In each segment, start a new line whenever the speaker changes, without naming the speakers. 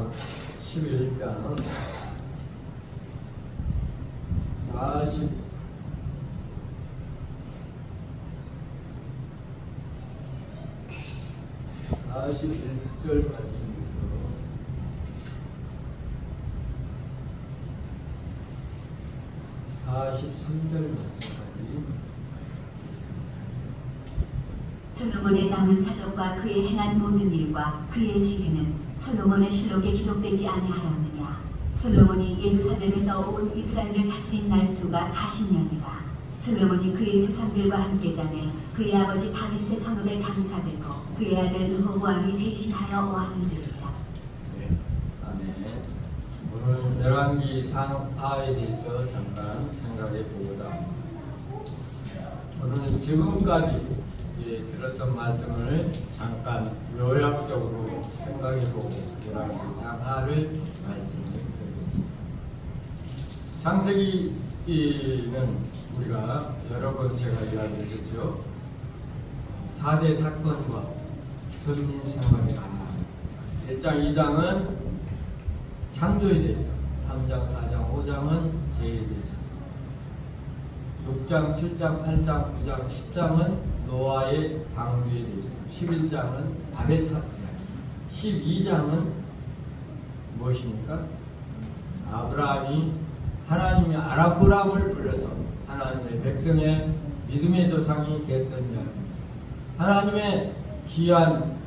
사무엘상 11장 41절 말씀부터 43절 말씀까지
솔로몬의 남은 사적과 그의 행한 모든 일과 그의 지혜는 솔로몬의 실록에 기록되지 아니하였느냐. 솔로몬이 예루살렘에서 온 이스라엘을 다스린 날수가 40년이라. 솔로몬이 그의 조상들과 함께 자매 그의 아버지 다윗의 성읍에 장사되고 그의 아들 르호보암이 대신하여 왕이 되리라.
네, 아멘. 오늘 열왕기 상하에 대해서 잠깐 생각해 보고자 합니다. 오늘은 지금까지 들었던 말씀을 잠깐 요약적으로 생각해 보고 열왕기 상하를 말씀을 드리겠습니다. 창세기는 우리가 여러 번 제가 이야기했죠. 4대 사건과 선민 생활이 가능합니다. 1장, 2장은 창조에 대해서, 3장, 4장, 5장은 재해에 대해서, 6장, 7장, 8장, 9장, 10장은 노아의 방주에 대해서, 11장은 바벨탑 이야기, 12장은 무엇입니까? 아브라함이 하나님의 아라브람을 불러서 하나님의 백성의 믿음의 조상이 됐던 이야기입니다. 하나님의 귀한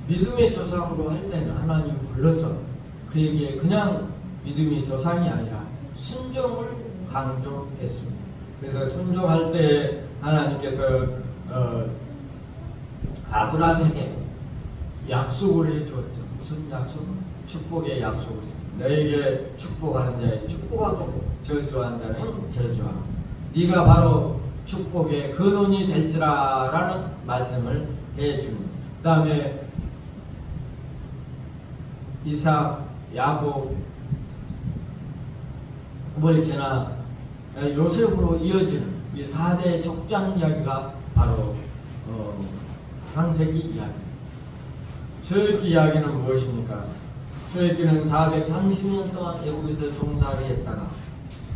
믿음의 조상으로 할 때는 하나님 불러서 그에게 그냥 믿음의 조상이 아니라 순종을 강조했습니다. 그래서 순종할 때 하나님께서 아브라함에게 약속을 해주었죠. 무슨 약속? 축복의 약속을. 너에게 축복하는 자에 축복하고 저주한 자는 저주하고 네가 바로 축복의 근원이 될지라 라는 말씀을 해줍니다. 그 다음에 이삭, 야곱을 지나 요셉으로 이어지는 이 4대 족장 이야기가 바로 창세기 이야기입니다. 출애굽기 이야기는 무엇입니까? 출애굽기는 430년 동안 애굽에서 종살이 했다가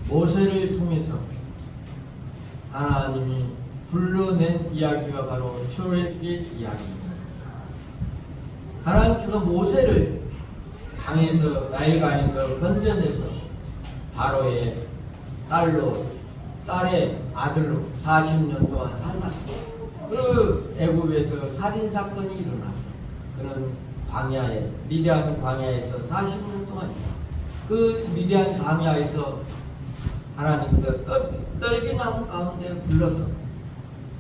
모세를 통해서 하나님이 불러낸 이야기가 바로 출애굽기 이야기입니다. 하나님께서 모세를 강에서 나일강에서 건져내서 바로의 딸의 아들로 40년 동안 살았고 그 애굽에서 살인 사건이 일어나서 그는 광야에 미디안 광야에서 40년 동안 그 미디안 광야에서 하나님께서 떨기나무 가운데 불러서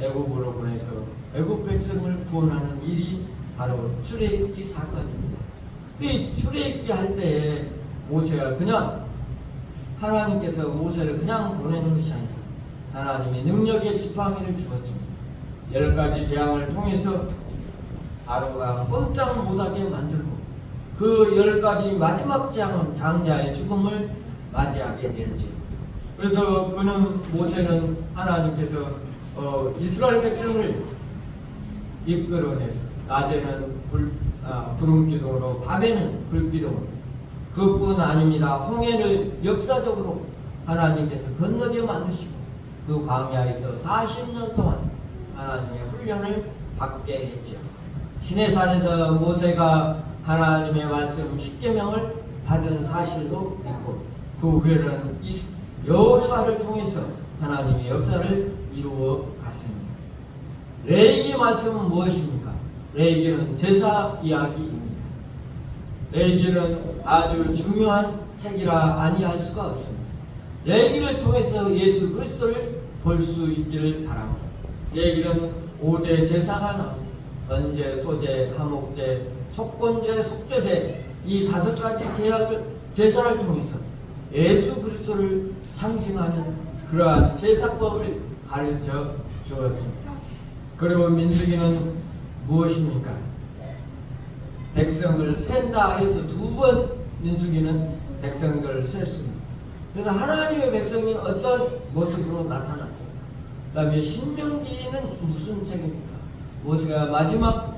애굽으로 보내서 애굽 백성을 구원하는 일이 바로 출애굽기 사건입니다. 이 출애굽기 할 때에 모세가 그냥 하나님께서 모세를 그냥 보내는 것이 아니라 하나님의 능력의 지팡이를 주었습니다. 10가지 재앙을 통해서 바로가 꼼짝 못하게 만들고 그 10가지 마지막 재앙은 장자의 죽음을 맞이하게 되었지. 그래서 모세는 하나님께서 이스라엘 백성을 이끌어내서 낮에는 구름 기둥으로 밤에는 불 기둥으로 그뿐 아닙니다. 홍해를 역사적으로 하나님께서 건너게 만드시고 그 광야에서 40년 동안 하나님의 훈련을 받게 했죠. 시내산에서 모세가 하나님의 말씀 10계명을 받은 사실도 있고 그 후에는 여호수아를 통해서 하나님의 역사를 이루어 갔습니다. 레위기 말씀은 무엇입니까? 레위기는 제사 이야기입니다. 레위기는 아주 중요한 책이라 아니할 수가 없습니다. 레위기를 통해서 예수 그리스도를 볼 수 있기를 바랍니다. 레위기는 5대 제사가 나옵니다. 번제, 소제, 화목제, 속건제, 속죄제 이 5가지 제사를 통해서 예수 그리스도를 상징하는 그러한 제사법을 가르쳐 주었습니다. 그리고 민수기는 무엇입니까? 백성을 센다 해서 2번 민수기는 백성들을 셌습니다. 그래서 하나님의 백성이 어떤 모습으로 나타났습니다. 그 다음에 신명기는 무슨 책입니까? 모세가 마지막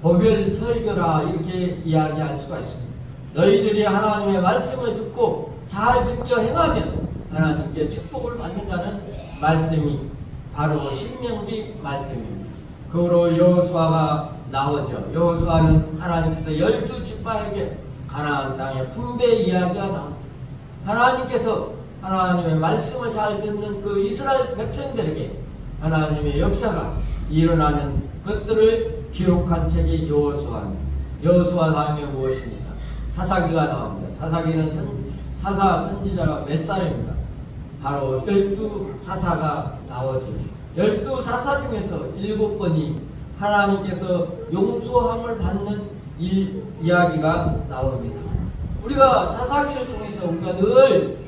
고별 설교라 이렇게 이야기할 수가 있습니다. 너희들이 하나님의 말씀을 듣고 잘 지켜 행하면 하나님께 축복을 받는다는 말씀이 바로 신명기 말씀입니다. 그 후로 여호수아가 나오죠. 여호수아는 하나님께서 12지파에게 가나안 땅의 분배 이야기가 나옵니다. 하나님께서 하나님의 말씀을 잘 듣는 그 이스라엘 백성들에게 하나님의 역사가 일어나는 것들을 기록한 책이 여호수아입니다. 여호수아 다음에 무엇입니까? 사사기가 나옵니다. 사사기는 사사 선지자가 몇 살입니까? 바로 12사사가 나오죠. 12사사 중에서 7번이 하나님께서 용서함을 받는 이야기가 나옵니다. 우리가 사사기를 통해서 우리가 늘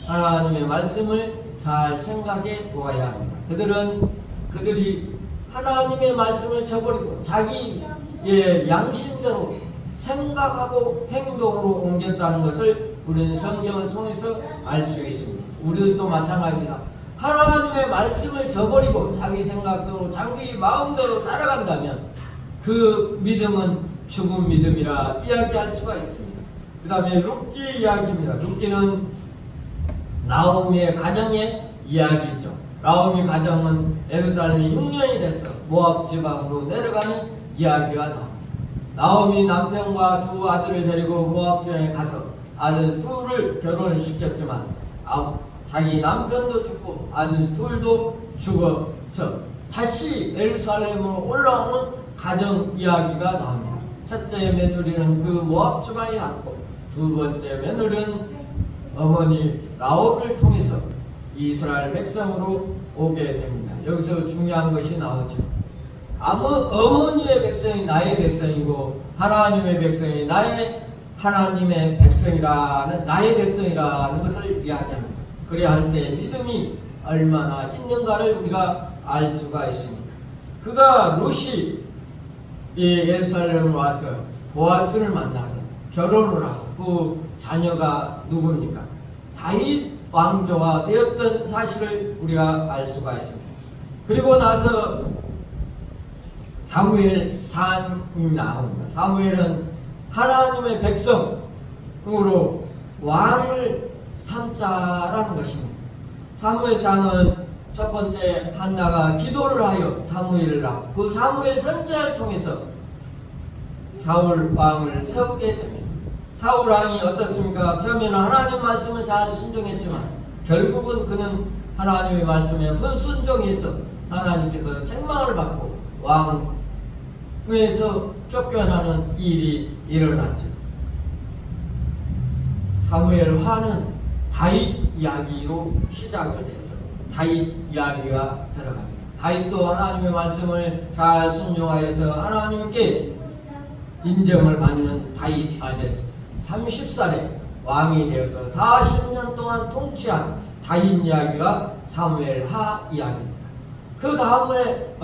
하나님의 말씀을 잘 생각해 보아야 합니다. 그들이 하나님의 말씀을 저버리고 자기의 양심대로 생각하고 행동으로 옮겼다는 것을 우리는 성경을 통해서 알 수 있습니다. 우리들도 마찬가지입니다. 하나님의 말씀을 저버리고 자기 생각대로 자기 마음대로 살아간다면 그 믿음은 죽은 믿음이라 이야기할 수가 있습니다. 그 다음에 룻기 이야기입니다. 룻기는 나오미의 가정의 이야기죠. 나오미 가정은 예루살렘이 흉년이 돼서 모압 지방으로 내려가는 이야기가 나옵니다. 나오미 남편과 두 아들을 데리고 모압 지방에 가서 아들 둘을 결혼을 시켰지만 자기 남편도 죽고 아들 둘도 죽어서 다시 예루살렘으로 올라오는 가정 이야기가 나옵니다. 첫째 며느리는 그 모압 지방에 갔고 두 번째 며느리는 어머니 라옵을 통해서 이스라엘 백성으로 오게 됩니다. 여기서 중요한 것이 나오죠. 어머니의 백성이 나의 백성이고 하나님의 백성이 하나님의 백성이라는 나의 백성이라는 것을 이야기합니다. 그래야 할 때 믿음이 얼마나 있는가를 우리가 알 수가 있습니다. 그가 룻이 예루살렘을 와서 보아스를 만나서 결혼을 하고 그 자녀가 누굽니까? 다윗 왕조가 되었던 사실을 우리가 알 수가 있습니다. 그리고 나서 사무엘상이 나옵니다. 사무엘은 하나님의 백성으로 왕을 삼자라는 것입니다. 사무엘상은 첫 번째 한나가 기도를 하여 사무엘을 하고 그 사무엘 선지자를 통해서 사울 왕을 세우게 됩니다. 사울 왕이 어떻습니까? 처음에는 하나님 말씀을 잘 순종했지만 결국은 그는 하나님의 말씀에 불순종해서 하나님께서 책망을 받고 왕에서 쫓겨나는 일이 일어났죠. 사무엘화는 다윗 이야기로 시작을 해서 다윗 이야기가 들어갑니다. 다윗도 하나님의 말씀을 잘 순종하여서 하나님께 인정을 받는 다윗 아들 30살에 왕이 되어서 40년 동안 통치한 다윗 이야기가 사무엘하 이야기입니다. 그 다음에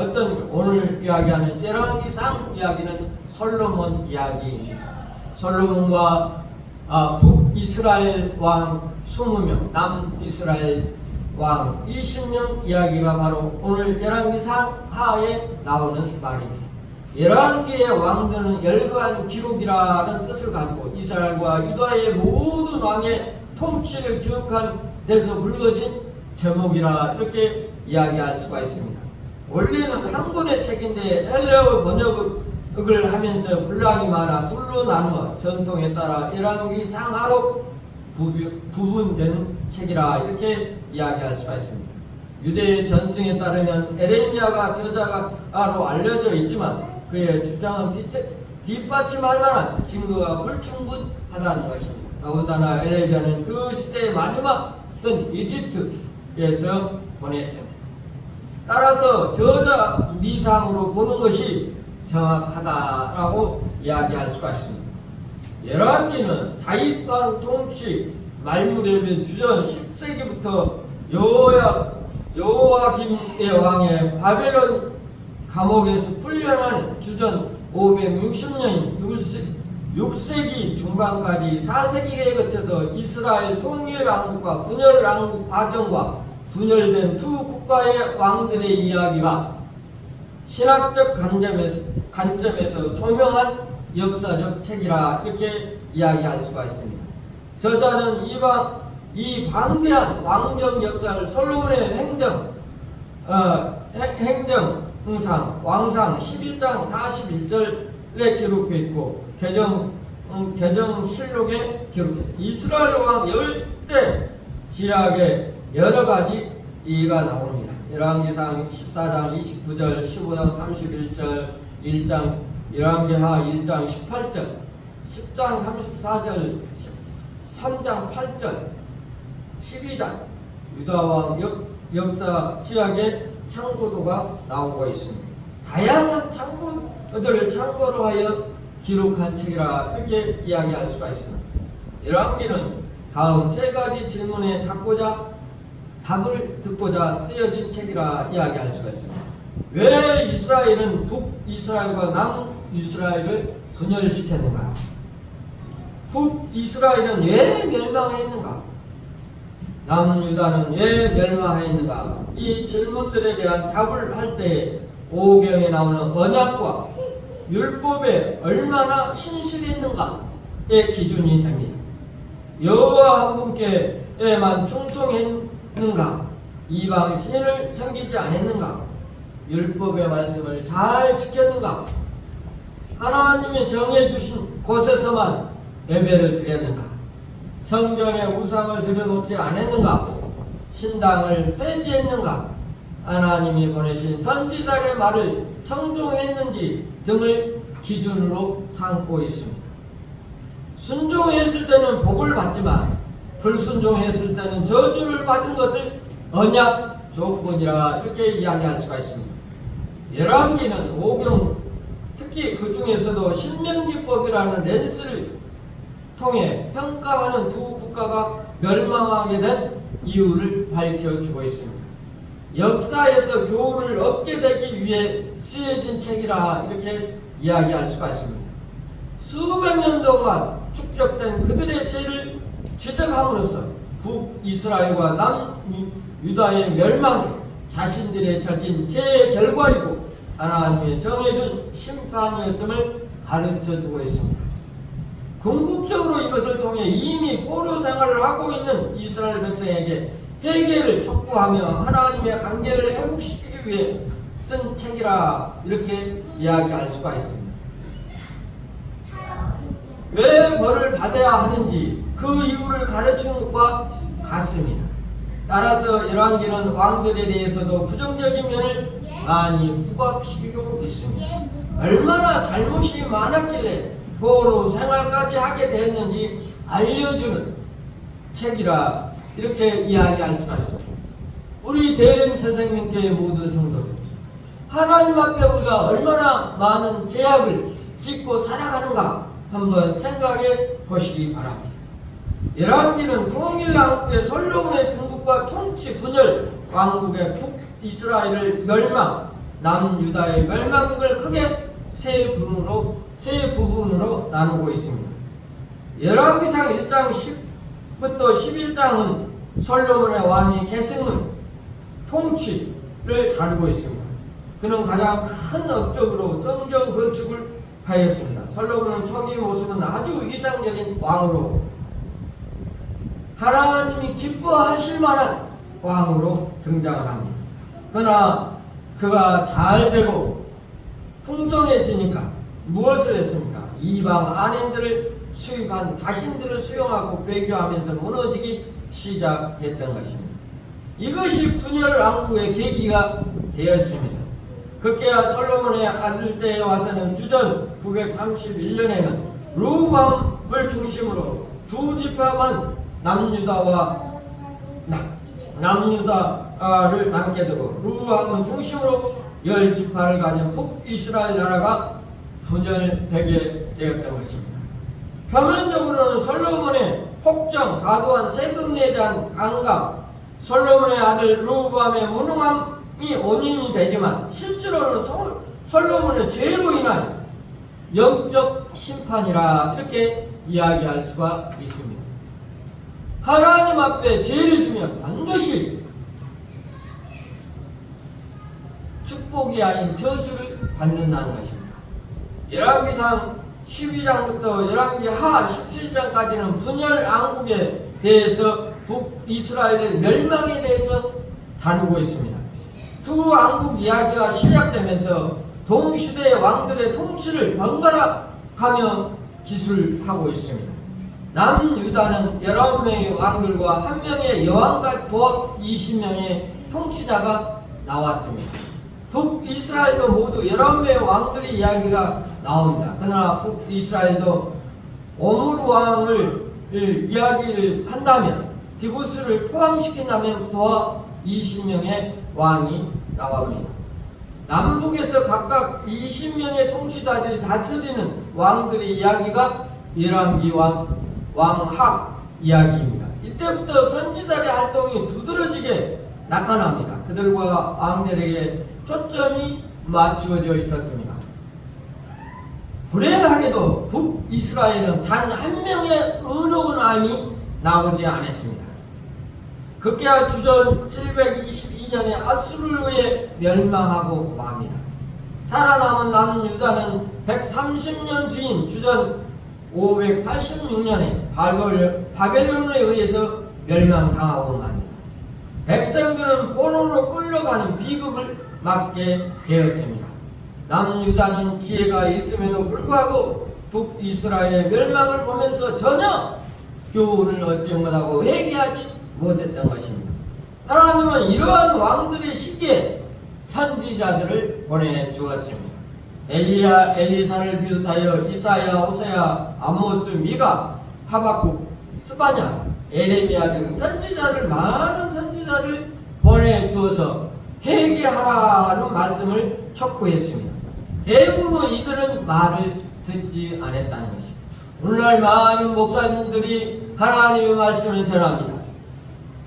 오늘 이야기하는 열왕기상 이야기는 솔로몬 이야기입니다. 솔로몬과 북이스라엘 왕 20명, 남이스라엘 왕 20명 이야기가 바로 오늘 열왕기상 하에 나오는 말입니다. 11개의 왕들은 열거한 기록이라는 뜻을 가지고 이스라엘과 유다의 모든 왕의 통치를 기록한 데서 불거진 제목이라 이렇게 이야기할 수가 있습니다. 원래는 한 권의 책인데 헬레어 번역을 하면서 분량이 많아 둘로 나누어 전통에 따라 열왕기상하로 구분된 책이라 이렇게 이야기할 수가 있습니다. 유대의 전승에 따르면 에레미야가 저자가로 알려져 있지만 그의 주장은 뒷받침할 만한 증거가 불충분하다는 것입니다. 더군다나 에레미야는 그 시대의 마지막은 이집트에서 보냈습니다. 따라서 저자 미상으로 보는 것이 정확하다라고 이야기할 수가 있습니다. 열왕기는 다윗 왕 통치 말무렵인 주전 10세기부터 여호와김의 왕의 바벨론 감옥에서 풀려나는 주전 560년인 6세기 중반까지 4세기에 거쳐서 이스라엘 통일왕국과 분열왕국 과정과 분열된 두 국가의 왕들의 이야기가 신학적 관점에서 조명한 역사적 책이라 이렇게 이야기할 수가 있습니다. 저자는 이 방대한 왕정 역사를 솔로몬의 행정상 왕상 11장 41절에 기록해 있고 개정실록에 기록했습니다. 이스라엘 왕 열대 지약의 여러 가지 이가 나옵니다. 열왕기상 14장 29절, 15장 31절, 1장 열왕기하 1장 18절, 10장 34절, 3장 8절, 12장 유다왕 역사 지약의 참고도가 나오고 있습니다. 다양한 참고들을 참고로 하여 기록한 책이라 이렇게 이야기할 수가 있습니다. 열왕기는 다음 세 가지 질문에 답을 듣고자 쓰여진 책이라 이야기할 수가 있습니다. 왜 이스라엘은 북이스라엘과 남이스라엘을 분열시켰는가? 북이스라엘은 왜 멸망했는가? 남유다는 왜 멸망했는가? 이 질문들에 대한 답을 할 때 오경에 나오는 언약과 율법에 얼마나 신실했는가의 기준이 됩니다. 여호와 한 분께만 충성했는가? 이방 신을 섬기지 않았는가? 율법의 말씀을 잘 지켰는가? 하나님이 정해주신 곳에서만 예배를 드렸는가? 성전에 우상을 들여놓지 않았는가? 신당을 폐지했는가? 하나님이 보내신 선지자의 말을 청종했는지 등을 기준으로 삼고 있습니다. 순종했을 때는 복을 받지만 불순종했을 때는 저주를 받은 것을 언약 조건이라 이렇게 이야기할 수가 있습니다. 열왕기는 오경, 특히 그 중에서도 신명기법이라는 렌스를 통해 평가하는 두 국가가 멸망하게 된 이유를 밝혀주고 있습니다. 역사에서 교훈을 얻게 되기 위해 쓰여진 책이라 이렇게 이야기할 수가 있습니다. 수백 년 동안 축적된 그들의 죄를 지적함으로써 북이스라엘과 남유다의 멸망이 자신들의 저진 죄의 결과이고 하나님이 정해준 심판이었음을 가르쳐주고 있습니다. 궁극적으로 이것을 통해 이미 포로 생활을 하고 있는 이스라엘 백성에게 회개를 촉구하며 하나님의 관계를 회복시키기 위해 쓴 책이라 이렇게 이야기할 수가 있습니다. 왜 벌을 받아야 하는지 그 이유를 가르치는 것과 같습니다. 따라서 열왕기는 왕들에 대해서도 부정적인 면을 많이 부각시키고 있습니다. 얼마나 잘못이 많았길래 포로 생활까지 하게 되었는지 알려주는 책이라 이렇게 이야기할 수가 있습니다. 우리 대림 새생명교회 모든 성도들, 하나님 앞에 우리가 얼마나 많은 죄악을 짓고 살아가는가 한번 생각해 보시기 바랍니다. 열왕기는 통일왕국의 솔로몬의 등극과 통치 분열, 왕국의 북이스라엘을 멸망, 남유다의 멸망을 크게 세 부분으로 나누고 있습니다. 열왕기상 1장 10부터 11장은 솔로몬의 왕의 계승을 통치를 다루고 있습니다. 그는 가장 큰 업적으로 성전 건축을 하였습니다. 솔로몬은 초기 모습은 아주 이상적인 왕으로 하나님이 기뻐하실 만한 왕으로 등장을 합니다. 그러나 그가 잘 되고 풍성해지니까 무엇을 했습니까? 이방 아낸들을 수입한 다신들을 수용하고 배교하면서 무너지기 시작했던 것입니다. 이것이 분열 왕국의 계기가 되었습니다. 급기야 솔로몬의 아들 때에 와서는 주전 931년에는 르호보암을 중심으로 두 지파만 남유다를 남게 되고 르호보암을 중심으로 10지파를 가진 북이스라엘 나라가 분열되게 되었던 것입니다. 표면적으로는 솔로몬의 폭정, 과도한 세금에 대한 강감, 솔로몬의 아들 르호보암의 무능함이 원인이 되지만 실제로는 솔로몬의 죄로 인한 영적 심판이라 이렇게 이야기할 수가 있습니다. 하나님 앞에 죄를 지면 반드시 축복이 아닌 저주를 받는다는 것입니다. 열왕기상 12장부터 열왕기 하 17장까지는 분열 왕국에 대해서 북이스라엘의 멸망에 대해서 다루고 있습니다. 두 왕국 이야기가 시작되면서 동시대의 왕들의 통치를 번갈아가며 기술하고 있습니다. 남유다는 19명의 왕들과 1명의 여왕과 도합 20명의 통치자가 나왔습니다. 북이스라엘도 모두 19명의 왕들의 이야기가 나옵니다. 그러나 북이스라엘도 오므르 왕을 이야기를 한다면, 디부스를 포함시킨다면 도합 20명의 왕이 나옵니다. 남북에서 각각 20명의 통치자들이 다스리는 왕들의 이야기가 열왕기 왕하 이야기입니다. 이때부터 선지자의 활동이 두드러지게 나타납니다. 그들과 왕들에게 초점이 맞추어져 있었습니다. 불행하게도 북이스라엘은 단 한 명의 의로운 왕이 나오지 않았습니다. 급기야 주전 722년에 아수르에 멸망하고 맙니다. 살아남은 남유다는 130년 뒤인 주전 586년에 바벨론에 의해서 멸망당하고 맙니다. 백성들은 포로로 끌려가는 비극을 맞게 되었습니다. 남유다는 기회가 있음에도 불구하고 북이스라엘의 멸망을 보면서 전혀 교훈을 얻지 못하고 회개하지 못했던 것입니다. 하나님은 이러한 왕들의 시기에 선지자들을 보내주었습니다. 엘리야, 엘리사를 비롯하여 이사야, 호세야, 아모스, 미가, 하박국, 스바냐, 에레미야 등 선지자들, 많은 선지자를 보내주어서 회개하라는 말씀을 촉구했습니다. 대부분 이들은 말을 듣지 않았다는 것입니다. 오늘날 많은 목사님들이 하나님의 말씀을 전합니다.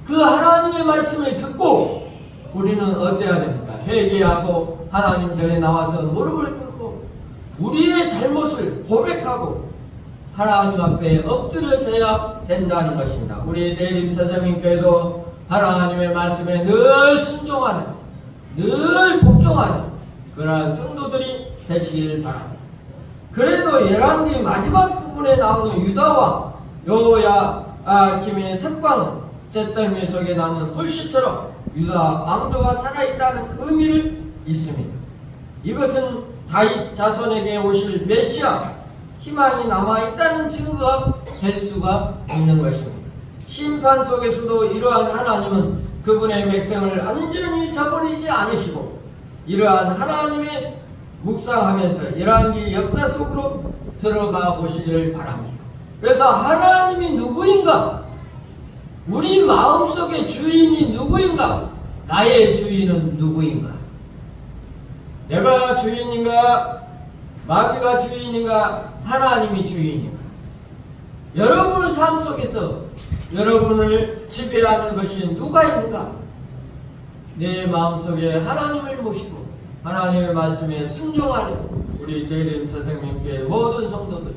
그 하나님의 말씀을 듣고 우리는 어때야 됩니까? 회개하고 하나님 전에 나와서 무릎을 꿇고 우리의 잘못을 고백하고 하나님 앞에 엎드려져야 된다는 것입니다. 우리 대림 서정민교회도 하나님의 말씀에 늘 순종하는, 늘 복종하는 그러한 성도들이 되시길 바랍니다. 그래도 열왕기 마지막 부분에 나오는 유다왕 여호야김의 석방 잿더미 속에 남은 불씨처럼 유다 왕조가 살아있다는 의미를 있습니다. 이것은 다윗 자손에게 오실 메시아 희망이 남아있다는 증거가 될 수가 있는 것입니다. 심판 속에서도 이러한 하나님은 그분의 백성을 완전히 저버리지 않으시고 이러한 하나님의 묵상하면서 열왕기 역사 속으로 들어가 보시기를 바랍니다. 그래서 하나님이 누구인가? 우리 마음속의 주인이 누구인가? 나의 주인은 누구인가? 내가 주인인가? 마귀가 주인인가? 하나님이 주인인가? 여러분의 삶 속에서 여러분을 지배하는 것이 누가 있는가? 내 마음속에 하나님을 모시고 하나님의 말씀에 순종하는 우리 대림 서생명교회 모든 성도들,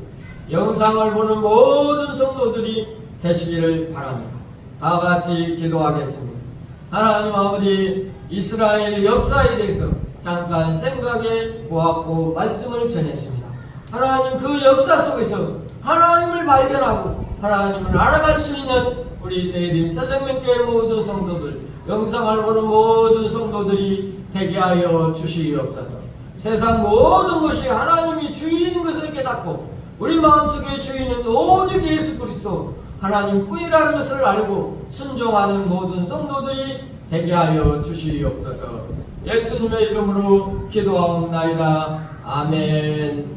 영상을 보는 모든 성도들이 되시기를 바랍니다. 다 같이 기도하겠습니다. 하나님 아버지, 이스라엘 역사에 대해서 잠깐 생각해 보았고 말씀을 전했습니다. 하나님, 그 역사 속에서 하나님을 발견하고 하나님을 알아갈 수 있는 우리 대림 서생명교회 모든 성도들, 영상을 보는 모든 성도들이 되게 하여 주시옵소서. 세상 모든 것이 하나님이 주인인 것을 깨닫고 우리 마음속의 주인은 오직 예수 그리스도 하나님 뿐이라는 것을 알고 순종하는 모든 성도들이 되게 하여 주시옵소서. 예수님의 이름으로 기도하옵나이다. 아멘.